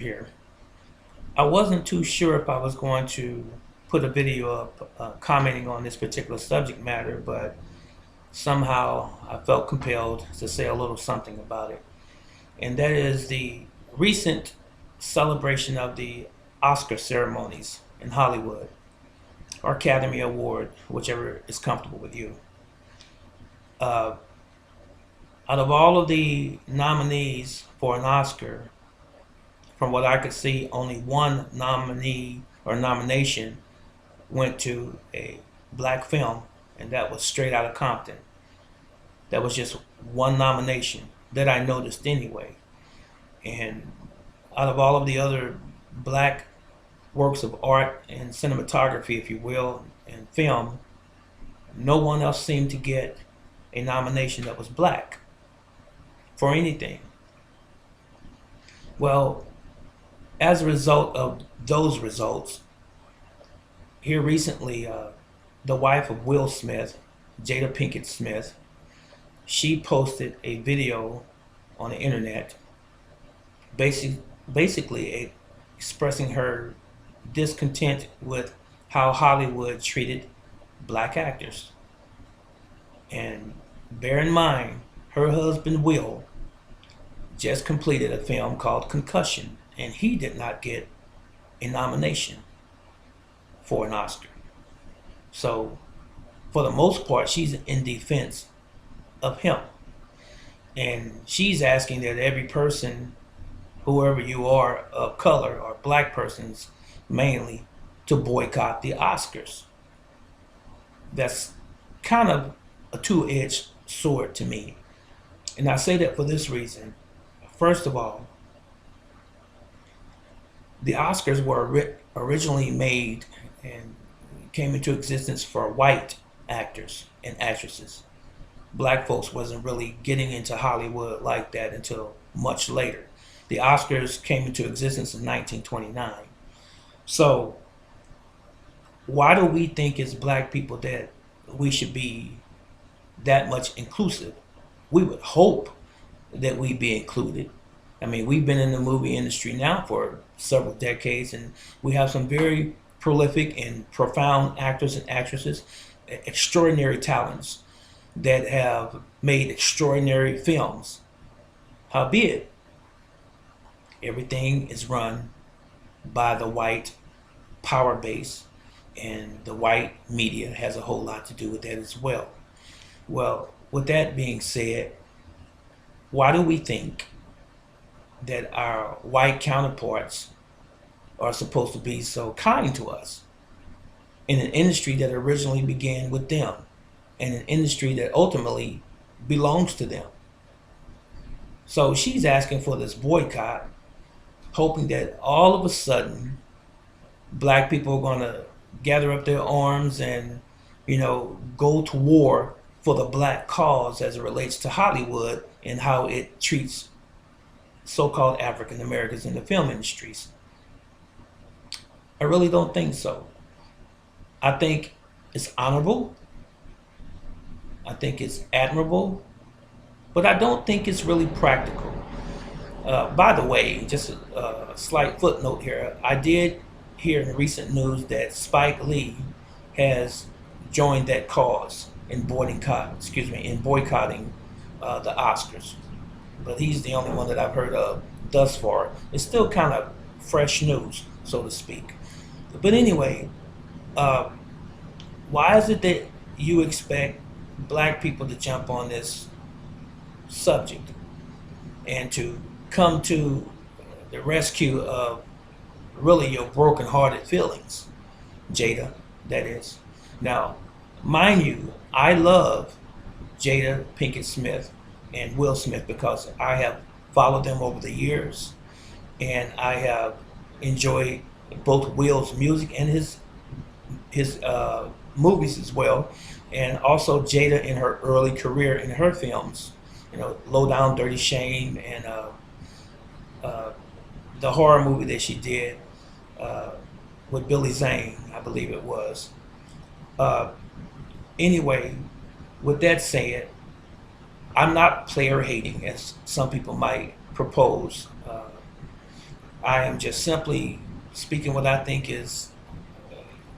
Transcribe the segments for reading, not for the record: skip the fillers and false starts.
here. I wasn't too sure if I was going to put a video up commenting on this particular subject matter, but somehow I felt compelled to say a little something about it. And that is the recent celebration of the Oscar ceremonies in Hollywood, or Academy Award, whichever is comfortable with you. Uh, Out of all of the nominees for an Oscar, from what I could see, only one nominee or nomination went to a black film, and that was Straight Outta Compton. That was just one nomination that I noticed anyway. And out of all of the other black works of art and cinematography, if you will, and film, no one else seemed to get a nomination that was black for anything. Well, as a result of those results, here recently, the wife of Will Smith, Jada Pinkett Smith, she posted a video on the internet, basic, basically expressing her discontent with how Hollywood treated black actors. And bear in mind, her husband Will just completed a film called Concussion, and he did not get a nomination for an Oscar. So, for the most part, she's in defense of him. And she's asking that every person, whoever you are, of color or black persons mainly, to boycott the Oscars. That's kind of a two-edged sword to me. And I say that for this reason. First of all, the Oscars were originally made and came into existence for white actors and actresses. Black folks wasn't really getting into Hollywood like that until much later. The Oscars came into existence in 1929. So why do we think as black people that we should be that much inclusive? We would hope that we be included. I mean, we've been in the movie industry now for several decades, and we have some very prolific and profound actors and actresses, extraordinary talents that have made extraordinary films. Howbeit, everything is run by the white power base, and the white media has a whole lot to do with that as well. Well, with that being said, why do we think that our white counterparts are supposed to be so kind to us in an industry that originally began with them and an industry that ultimately belongs to them? So she's asking for this boycott, hoping that all of a sudden black people are going to gather up their arms and, go to war for the black cause as it relates to Hollywood and how it treats so-called African Americans in the film industries. I really don't think so. I think it's honorable. I think it's admirable, but I don't think it's really practical. By the way, just a slight footnote here. I did hear in recent news that Spike Lee has joined that cause in boycotting the Oscars. But he's the only one that I've heard of thus far. It's still kind of fresh news, so to speak. But anyway, uh, why is it that you expect black people to jump on this subject and to come to the rescue of really your broken-hearted feelings, Jada, that is? Now, mind you, I love Jada Pinkett Smith and Will Smith because I have followed them over the years, and I have enjoyed both Will's music and his movies as well, and also Jada in her early career in her films, Low Down Dirty Shame and uh, the horror movie that she did uh, with Billy Zane, I believe it was. Uh, anyway, with that said, I'm not player hating as some people might propose. I am just simply speaking what I think is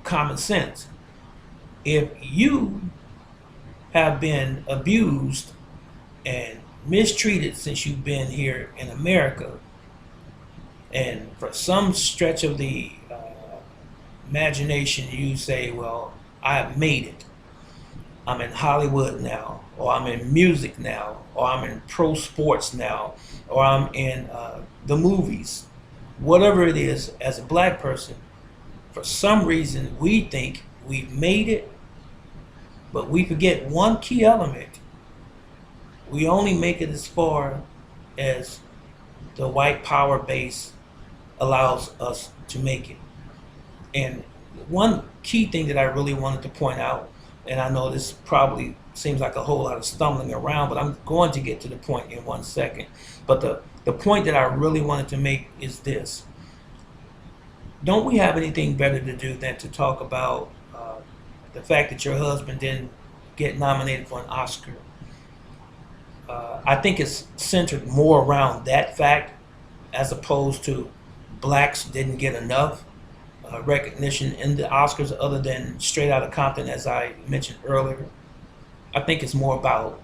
common sense. If you have been abused and mistreated since you've been here in America, and for some stretch of the imagination you say, well, I have made it. I'm in Hollywood now, or I'm in music now, or I'm in pro sports now, or I'm in the movies. Whatever it is, as a black person, for some reason we think we've made it, but we forget one key element. We only make it as far as the white power base allows us to make it. And one key thing that I really wanted to point out, and I know this probably seems like a whole lot of stumbling around, but I'm going to get to the point in 1 second. But the point that I really wanted to make is this. Don't we have anything better to do than to talk about the fact that your husband didn't get nominated for an Oscar? I think it's centered more around that fact as opposed to blacks didn't get enough recognition in the Oscars other than Straight Outta Compton, as I mentioned earlier. I think it's more about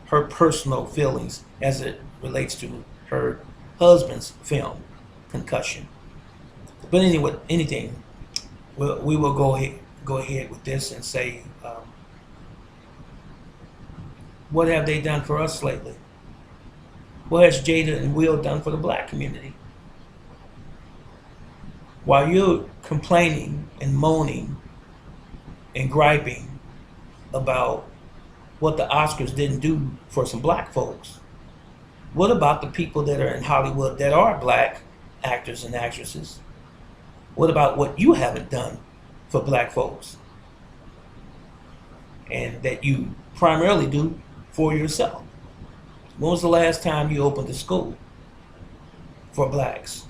her personal feelings as it relates to her husband's film, Concussion. But anyway, we will go ahead with this and say, what have they done for us lately? What has Jada and Will done for the black community? While you're complaining and moaning and griping about what the Oscars didn't do for some black folks, what about the people that are in Hollywood that are black actors and actresses? What about what you haven't done for black folks? And that you primarily do for yourself. When was the last time you opened a school for blacks,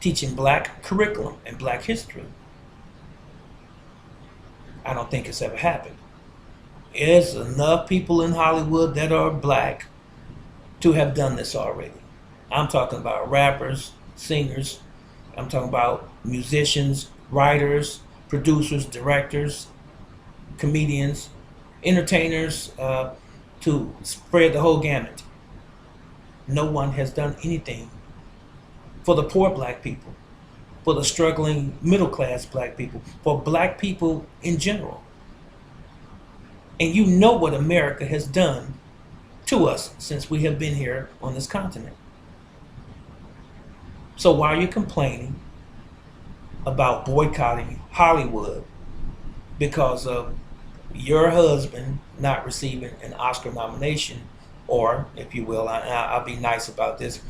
teaching black curriculum and black history? I don't think it's ever happened. There's enough people in Hollywood that are black to have done this already. I'm talking about rappers, singers, I'm talking about musicians, writers, producers, directors, comedians, entertainers, to spread the whole gamut. No one has done anything for the poor black people, for the struggling middle class black people, for black people in general. And you know what America has done to us since we have been here on this continent. So why are you complaining about boycotting Hollywood because of your husband not receiving an Oscar nomination, or, if you will, I'll be nice about this,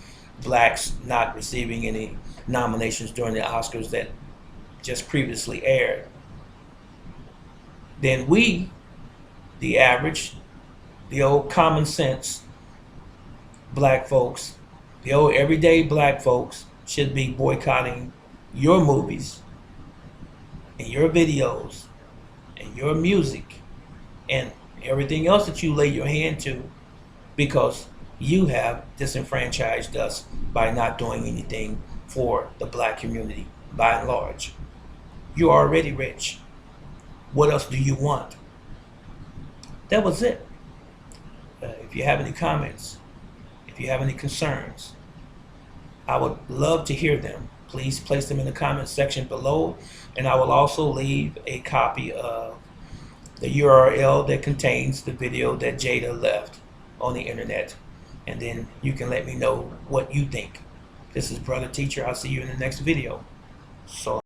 blacks not receiving any nominations during the Oscars that just previously aired? Then we, the average, the old common sense black folks, the old everyday black folks, should be boycotting your movies and your videos and your music and everything else that you lay your hand to, because you have disenfranchised us by not doing anything for the black community by and large. You're already rich. What else do you want? That was it. If you have any comments, if you have any concerns, I would love to hear them. Please place them in the comment section below, and I will also leave a copy of the URL that contains the video that Jada left on the internet, and then you can let me know what you think. This is Brother Teacher. I'll see you in the next video. So